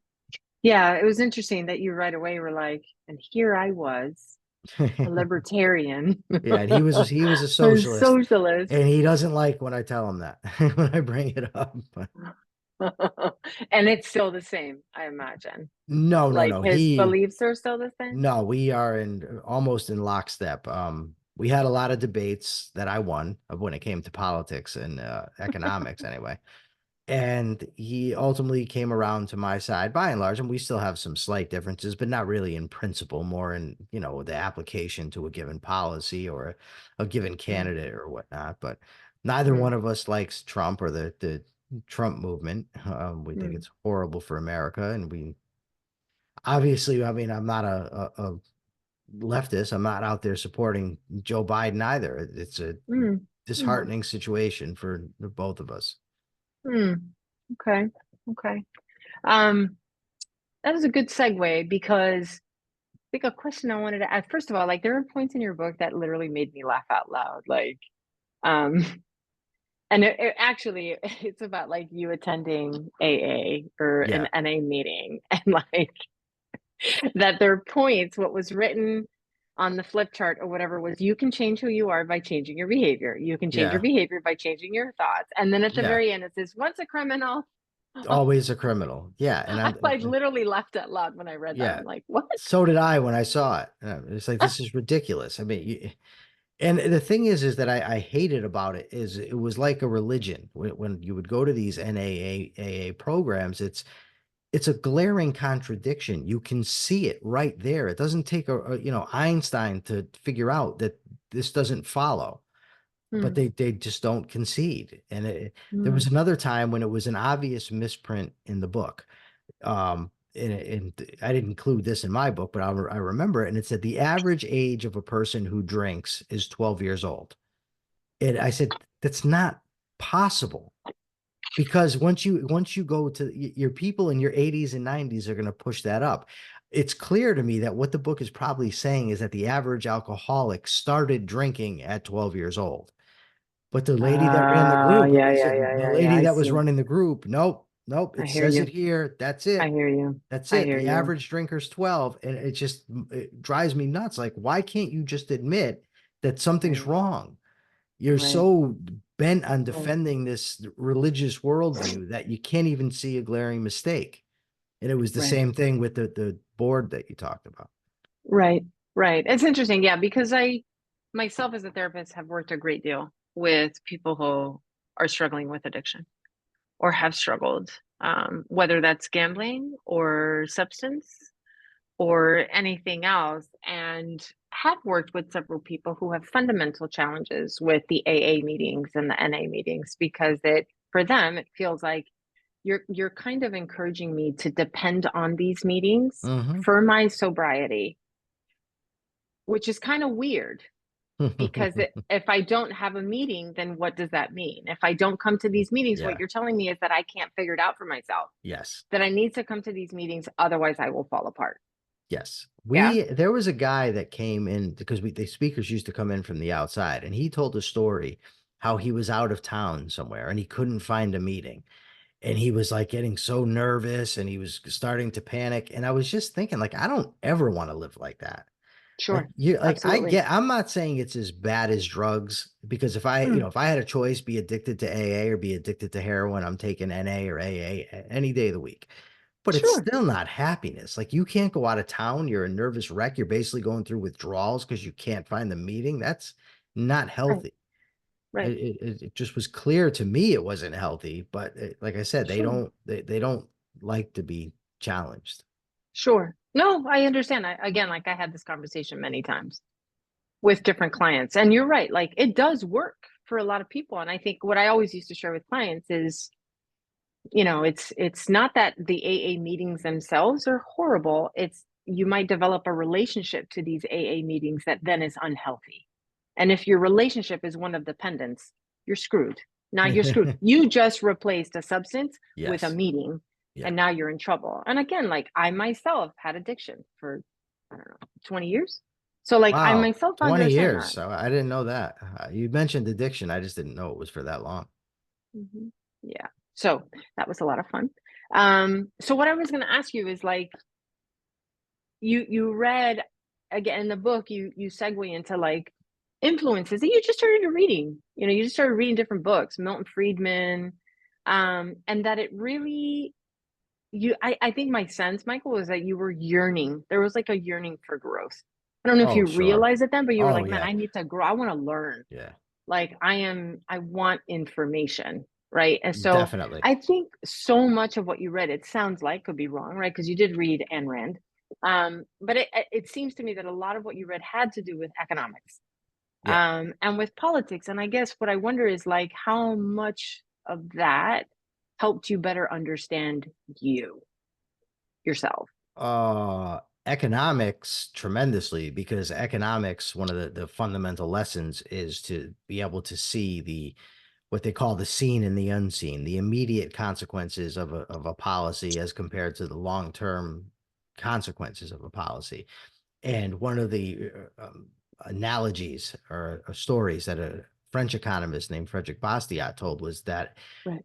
Yeah, it was interesting that you right away were like, and here I was, a libertarian, Yeah, and he was a a socialist, socialist. and he doesn't like when I tell him that when I bring it up. But And it's still the same, I imagine. no, no, Like no. his beliefs are still the same. No, we are in almost in lockstep. We had a lot of debates that I won of when it came to politics and economics anyway. And he ultimately came around to my side by and large, and we still have some slight differences, but not really in principle, more in, the application to a given policy or a given Mm. candidate or whatnot. But neither one Mm. of us likes Trump or the Trump movement. We think Mm. it's horrible for America, and we obviously, I mean, I'm not a leftist. I'm not out there supporting Joe Biden either. It's a Mm. Mm. disheartening situation for the both of us. Mm. Okay. Okay. Um, that was a good segue because I think a question I wanted to ask, first of all, like there are points in your book that literally made me laugh out loud. Um, and it actually it's about like you attending AA or an Yeah, NA meeting and like that there are points, what was written on the flip chart or whatever was you can change who you are by changing your behavior. You can change your yeah, behavior by changing your thoughts. And then at the yeah. very end, it says, once a criminal. Always a criminal. Yeah, and I like literally laughed out loud when I read that. yeah. I'm like, what? So did I when I saw it. It's like this is ridiculous. I mean, and the thing is that I hated about it is it was like a religion. When you would go to these NAA programs, it's a glaring contradiction. You can see it right there. It doesn't take Einstein to figure out that this doesn't follow, but Mm. they just don't concede. And there was Mm. another time when it was an obvious misprint in the book. And I didn't include this in my book, but I remember it. And it said the average age of a person who drinks is 12 years old. And I said, that's not possible, because once you go to your people in your 80s and 90s are going to push that up. It's clear to me that what the book is probably saying is that the average alcoholic started drinking at 12 years old. But the lady that ran the group, Yeah, he yeah, said yeah, the yeah, yeah. lady I that was see. running the group, nope, nope, I it hear says it you. here. That's I it. hear you. That's I it. hear The you. average drinker's 12. And it drives me nuts. Like, why can't you just admit that something's Right, wrong? You're right, so bent on right, defending this religious worldview that you can't even see a glaring mistake. And it was the right, same thing with the board that you talked about. right, right. It's interesting, yeah, because I myself as a therapist have worked a great deal with people who are struggling with addiction or have struggled, whether that's gambling or substance or anything else, and have worked with several people who have fundamental challenges with the AA meetings and the NA meetings because it for them it feels like you're kind of encouraging me to depend on these meetings Hmm. for my sobriety, which is kind of weird because if I don't have a meeting, then what does that mean? If I don't come to these meetings, what Yeah. you're telling me is that I can't figure it out for myself, Yes. that I need to come to these meetings, otherwise I will fall apart. Yes. Yeah. There was a guy that came in because the speakers used to come in from the outside, and he told a story how he was out of town somewhere and he couldn't find a meeting. And he was like getting so nervous and he was starting to panic. And I was just thinking, like, I don't ever want to live like that. Like Sure. you like Absolutely. I'm not saying it's as bad as drugs because Mm, if I had a choice, be addicted to AA or be addicted to heroin, I'm taking NA or AA any day of the week. But it's sure. still not happiness. Like you can't go out of town, you're a nervous wreck, you're basically going through withdrawals because you can't find the meeting. That's not Right. healthy. Right. It just was clear to me it wasn't healthy, but like I said, Sure. they don't like to be challenged. Sure. No, I understand. Again, like I had this conversation many times with different clients. And you're right, like it does work for a lot of people. And I think what I always used to share with clients is, it's not that the AA meetings themselves are horrible. It's you might develop a relationship to these AA meetings that then is unhealthy. And if your relationship is one of dependence, you're screwed. Now you're screwed. You just replaced a substance with a Yes. meeting, Yeah. and now you're in trouble. And again, like I myself had addiction for, I don't know, 20 years. So like I Wow. myself 20 understand years. that. So I didn't know that. You mentioned addiction. I just didn't know it was for that long. Mhm. Yeah. So that was a lot of fun. So what I was going to ask you is like you read again in the book, you segue into like influences that you just started reading. You just started reading different books, Milton Friedman, and that it really I think my sense, Michael, was that you were yearning. There was like a yearning for growth. I don't know if Oh, you sure. realized it then, but you were Oh, like, man, yeah. I need to grow. I want to learn. Yeah. Like I want information, right? And so Definitely. I think so much of what you read, it sounds like, could be wrong, right? Because you did read Ayn Rand. But it seems to me that a lot of what you read had to do with economics, Yeah. and with politics. And I guess what I wonder is like how much of that helped you better understand yourself. Uh, Economics tremendously because economics, one of the fundamental lessons is to be able to see what they call the seen and the unseen, the immediate consequences of a policy as compared to the long-term consequences of a policy. And one of the analogies or stories that a French economist named Frederick Bastiat told was that Right.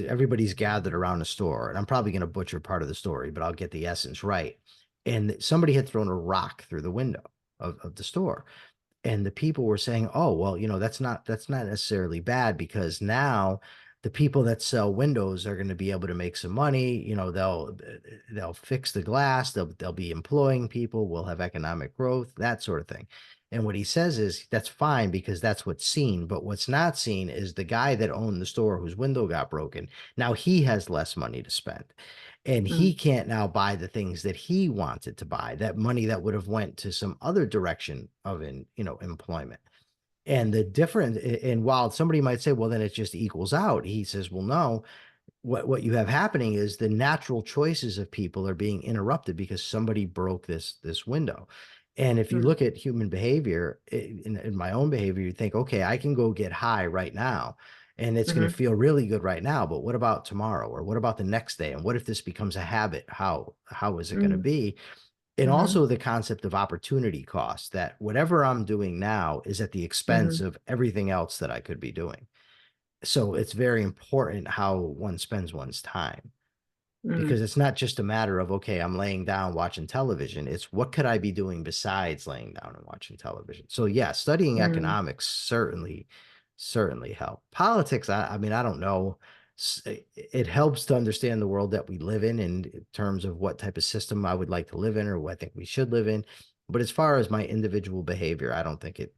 everybody's gathered around a store, and I'm probably going to butcher part of the story, but I'll get the essence right. And somebody had thrown a rock through the window of the store, and the people were saying, "Oh, well, that's not necessarily bad because now the people that sell windows are going to be able to make some money. They'll fix the glass. They'll be employing people. We'll have economic growth, that sort of thing." And what he says is that's fine because that's what's seen. But what's not seen is the guy that owned the store whose window got broken. Now he has less money to spend and he Mm, can't now buy the things that he wanted to buy, that money that would have went to some other direction of employment. And the difference, and while somebody might say, well, then it just equals out, he says, well, no, what you have happening is the natural choices of people are being interrupted because somebody broke this window. And if you mm, look at human behavior, in my own behavior, you think, okay, I can go get high right now and it's going to mm-hmm, feel really good right now, but what about tomorrow or what about the next day? And what if this becomes a habit? How is it going to mm, be? And mm-hmm, also the concept of opportunity cost, that whatever I'm doing now is at the expense mm-hmm, of everything else that I could be doing. So it's very important how one spends one's time mm, because it's not just a matter of, okay, I'm laying down watching television. It's what could I be doing besides laying down and watching television? So yeah, studying mm. economics certainly help. Politics, I mean, I don't know. It helps to understand the world that we live in terms of what type of system I would like to live in or what I think we should live in. But as far as my individual behavior, I don't think it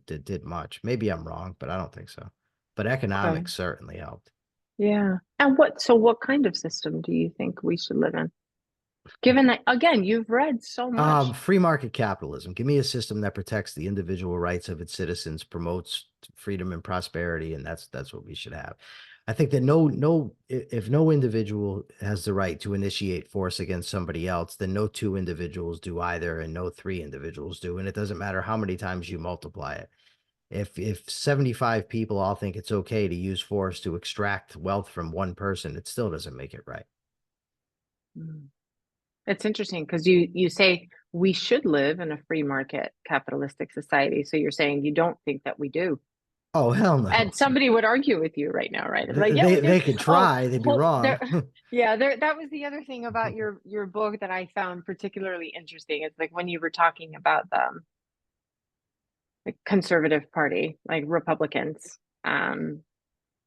did much. Maybe I'm wrong, but I don't think so. But Okay. economics certainly helped. Yeah. And what kind of system do you think we should live in? Given that, again, you've read so much. Free market capitalism. Give me a system that protects the individual rights of its citizens, promotes freedom and prosperity, and that's what we should have. I think that if no individual has the right to initiate force against somebody else, then no two individuals do either, and no three individuals do. And it doesn't matter how many times you multiply it. If 75 people all think it's okay to use force to extract wealth from one person, it still doesn't make it right. Mm. It's interesting because you say we should live in a free market capitalistic society. So you're saying you don't think that we do. Oh, hell And no. somebody would argue with you right now, right? They're like, They, yeah, they we do. they could Oh, try, they'd be whole there, wrong. yeah, there. That was the other thing about your book that I found particularly interesting. It's like when you were talking about the conservative party, like Republicans, and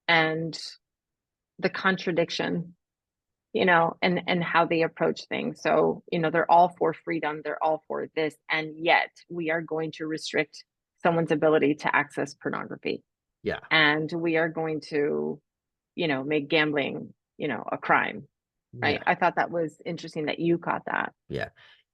the contradiction, and how they approach things. So, they're all for freedom, they're all for this, and yet we are going to restrict someone's ability to access pornography, Yeah. and we are going to, make gambling, a crime, right? Yeah. I thought that was interesting that you caught that. Yeah.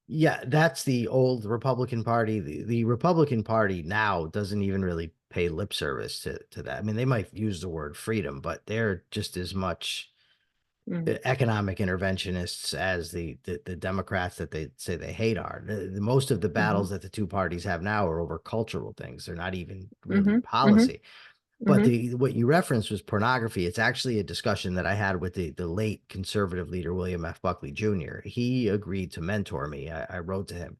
Yeah, that's the old Republican Party. The Republican Party now doesn't even really pay lip service to that. I mean, they might use the word freedom, but they're just as much Mm-hmm. economic interventionists as the Democrats that they say they hate are. Most of the Mm-hmm. battles that the two parties have now are over cultural things. They're not even really Mm-hmm. policy. But Mm-hmm. the what you referenced was pornography. It's actually a discussion that I had with the late conservative leader William F. Buckley Jr. He agreed to mentor me. I wrote to him,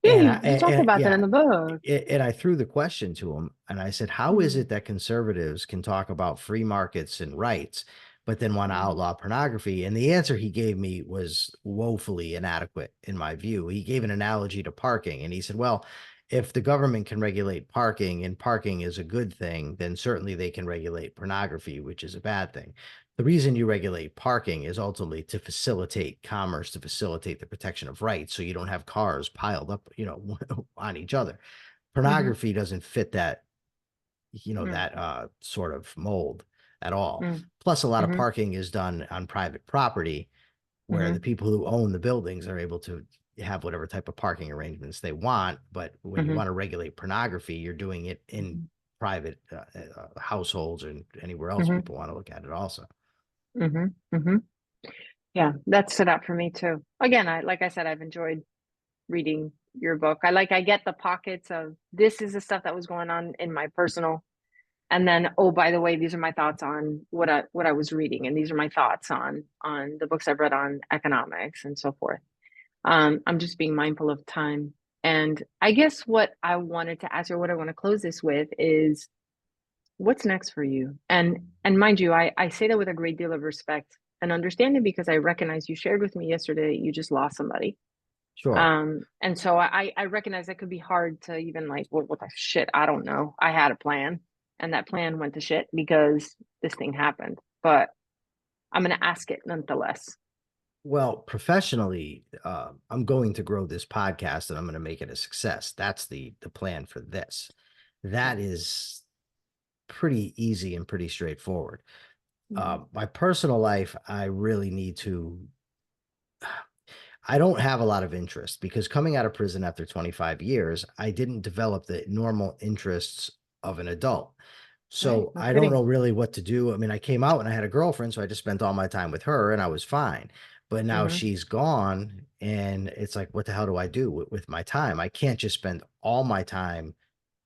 Yeah, and you talk about that in yeah, the book. and I threw the question to him, and I said, "How is Mm-hmm. it that conservatives can talk about free markets and rights, but then want to outlaw pornography?" And the answer he gave me was woefully inadequate in my view. He gave an analogy to parking, and he said, "Well, if the government can regulate parking and parking is a good thing, then certainly they can regulate pornography, which is a bad thing. The reason you regulate parking is ultimately to facilitate commerce, to facilitate the protection of rights, so you don't have cars piled up, on each other. Mm-hmm. Pornography doesn't fit that, Mm-hmm. that sort of mold at all. Mm-hmm. Plus, a lot of Mm-hmm. parking is done on private property where the people who own the buildings are able to have whatever type of parking arrangements they want. But when you Mm-hmm. want to regulate pornography, you're doing it in private households and anywhere else Mm-hmm. people want to look at it also. Mm-hmm. Mm-hmm. Yeah, that stood out for me too. Again, like I said, I've enjoyed reading your book. I get the pockets of this is the stuff that was going on in my personal, and then, oh, by the way, these are my thoughts on what I was reading, and these are my thoughts on the books I've read on economics and so forth. I'm just being mindful of time. And I guess what I wanted to ask, or what I want to close this with, is what's next for you? And mind you, I say that with a great deal of respect and understanding, because I recognize you shared with me yesterday you just lost somebody. Sure. And so I recognize that could be hard to even like, what the shit? I don't know. I had a plan, and that plan went to shit because this thing happened. But I'm gonna ask it nonetheless. Well, professionally, I'm going to grow this podcast and I'm going to make it a success. That's the plan for this. That is pretty easy and pretty straightforward. Mm-hmm. My personal life, I really need to. I don't have a lot of interest because coming out of prison after 25 years, I didn't develop the normal interests of an adult. Right? So No I don't kidding. know really what to do. I mean, I came out and I had a girlfriend, so I just spent all my time with her and I was fine. But now Mm-hmm. she's gone and it's like, what the hell do I do with my time? I can't just spend all my time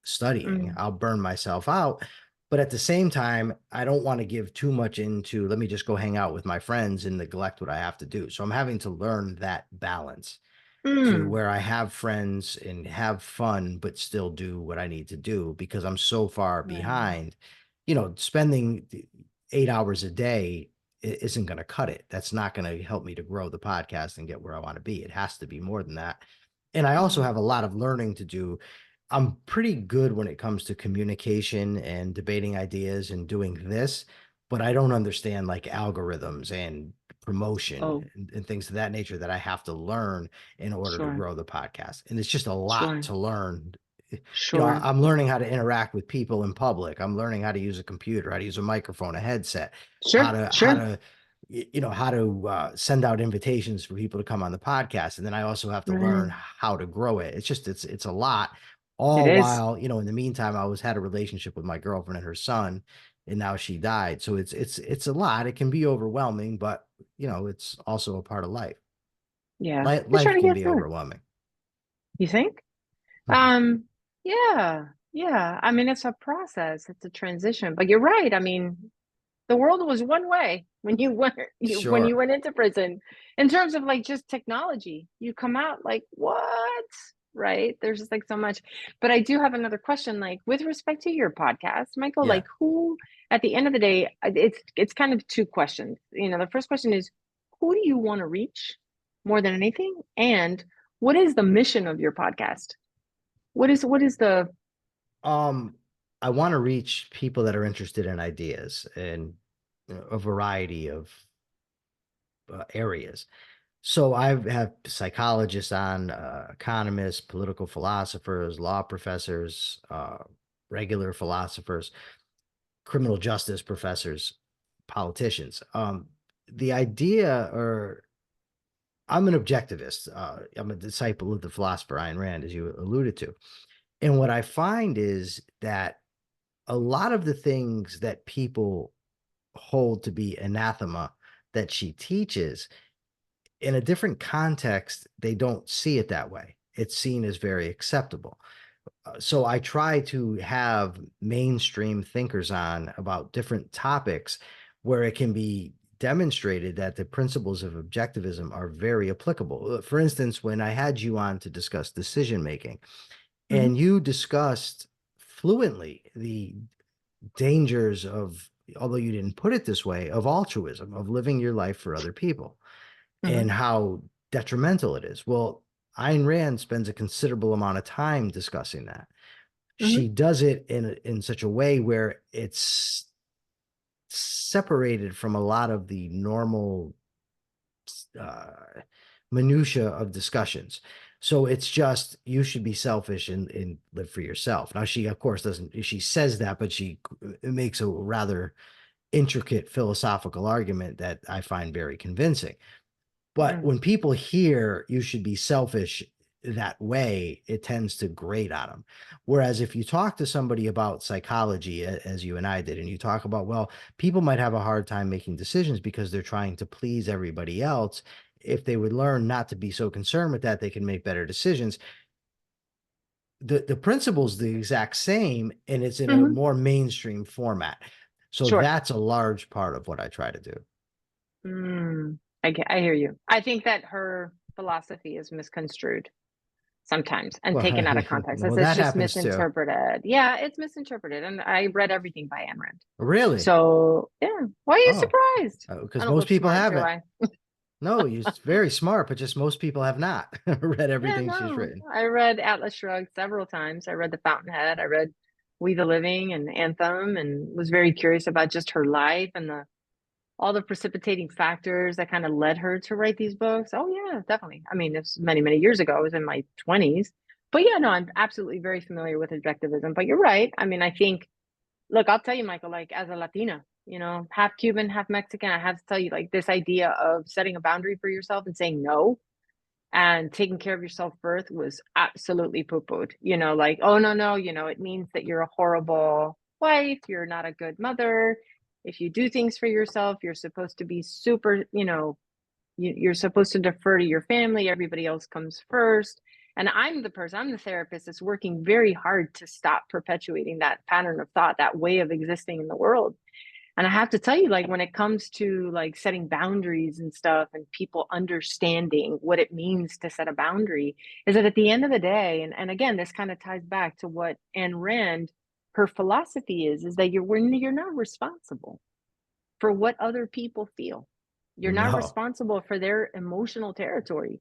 studying. Mm-hmm. I'll burn myself out. But at the same time, I don't want to give too much into, let me just go hang out with my friends and neglect what I have to do. So I'm having to learn that balance to Mm. where I have friends and have fun, but still do what I need to do because I'm so far Right. behind. Spending 8 hours a day isn't going to cut it. That's not going to help me to grow the podcast and get where I want to be. It has to be more than that. And I also Mm-hmm. have a lot of learning to do. I'm pretty good when it comes to communication and debating ideas and doing this, but I don't understand like algorithms and promotion Oh, and things of that nature that I have to learn in order to sure, grow the podcast. And it's just a lot sure, to learn. sure. I'm learning how to interact with people in public. I'm learning how to use a computer, how to use a microphone, a headset, how Sure, to how sure. to how to send out invitations for people to come on the podcast. And then I also have to learn Right. how to grow it. It's a lot. It All is. while, in the meantime, I was had a relationship with my girlfriend and her son, and now she died. So it's a lot. It can be overwhelming, but it's also a part of life. Yeah. Just Life trying to can get be through it. overwhelming. You think? Um, yeah, yeah. I mean, it's a process. It's a transition. But you're right. I mean, the world was one way when when you Sure. went into prison. In terms of like just technology, you come out like, what? right? There's just like so much. But I do have another question, like with respect to your podcast, Michael, Yeah. like who at the end of the day, it's kind of two questions. The first question is who do you want to reach more than anything? And what is the mission of your podcast? What is the Um, I want to reach people that are interested in ideas and a variety of areas. So I have psychologists on, economists, political philosophers, law professors, regular philosophers, criminal justice professors, politicians. The idea, or I'm an objectivist. I'm a disciple of the philosopher Ayn Rand, as you alluded to. And what I find is that a lot of the things that people hold to be anathema that she teaches, in a different context, they don't see it that way. It's seen as very acceptable. So I try to have mainstream thinkers on about different topics where it can be demonstrated that the principles of objectivism are very applicable. For instance, when I had you on to discuss decision making, Mhm, and you discussed fluently the dangers of, although you didn't put it this way, of altruism, of living your life for other people, mhm, and how detrimental it is. Well, Ayn Rand spends a considerable amount of time discussing that. mhm, She does it in such a way where it's separated from a lot of the normal uh, minutia of discussions. So it's just you should be selfish and live for yourself. Now she of course doesn't. She says that, but she makes a rather intricate philosophical argument that I find very convincing. But mhm, when people hear you should be selfish that way, it tends to grate on them. Whereas if you talk to somebody about psychology, as you and I did, and you talk about, well, people might have a hard time making decisions because they're trying to please everybody else. If they would learn not to be so concerned with that, they can make better decisions. The principle's the exact same, and it's in a mhm. more mainstream format. So Sure. that's a large part of what I try to do. I hear you. I think that her philosophy is misconstrued sometimes and Well, taken out of context. well, It's that just happens too. misinterpreted. Yeah, it's misinterpreted. And I read everything by Ayn Rand. Really? So yeah. Why are you Oh, surprised? I because don't most look people smart, do haven't. I? No, you're very smart, but just most people have not read Yeah, everything she's no. written. I read Atlas Shrugged several times. I read The Fountainhead. I read We the Living and Anthem and was very curious about just her life and the all the precipitating factors that kind of led her to write these books. Oh yeah, definitely. I mean, it's many, many years ago. I was in my 20s. But yeah, no, I'm absolutely very familiar with objectivism. But you're right. I mean, I think, look, I'll tell you, Michael, like as a Latina, half Cuban, half Mexican, I have to tell you, like this idea of setting a boundary for yourself and saying no and taking care of yourself first was absolutely poo-pooed. Like, oh no, no, it means that you're a horrible wife, you're not a good mother. If you do things for yourself, you're supposed to be super, you're supposed to defer to your family, everybody else comes first. And I'm the therapist that's working very hard to stop perpetuating that pattern of thought, that way of existing in the world. And I have to tell you, like, when it comes to like setting boundaries and stuff and people understanding what it means to set a boundary, is that at the end of the day, and again, this kind of ties back to what Ayn Rand, her philosophy is that you're not responsible for what other people feel. You're not No. responsible for their emotional territory.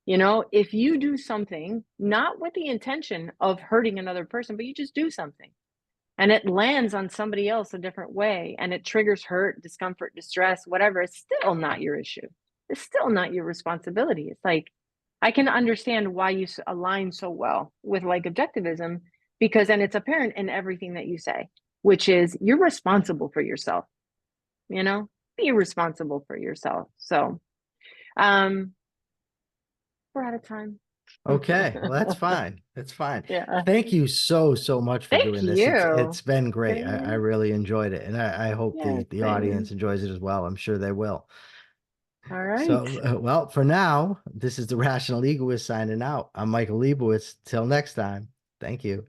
If you do something, not with the intention of hurting another person, but you just do something and it lands on somebody else a different way and it triggers hurt, discomfort, distress, whatever, it's still not your issue. It's still not your responsibility. It's like, I can understand why you align so well with like objectivism because, and it's apparent in everything that you say, which is you're responsible for yourself, you know, be responsible for yourself. So, um, we're out of time. Okay. Well, that's fine. That's fine. Yeah. Thank you so, so much for Thank doing this. It's you. been great. I Same. really enjoyed it. And I hope Yeah, the audience same. enjoys it as well. I'm sure they will. All right. So, well, for now, this is the Rational Egoist signing out. I'm Michael Liebowitz. Till next time. Thank you.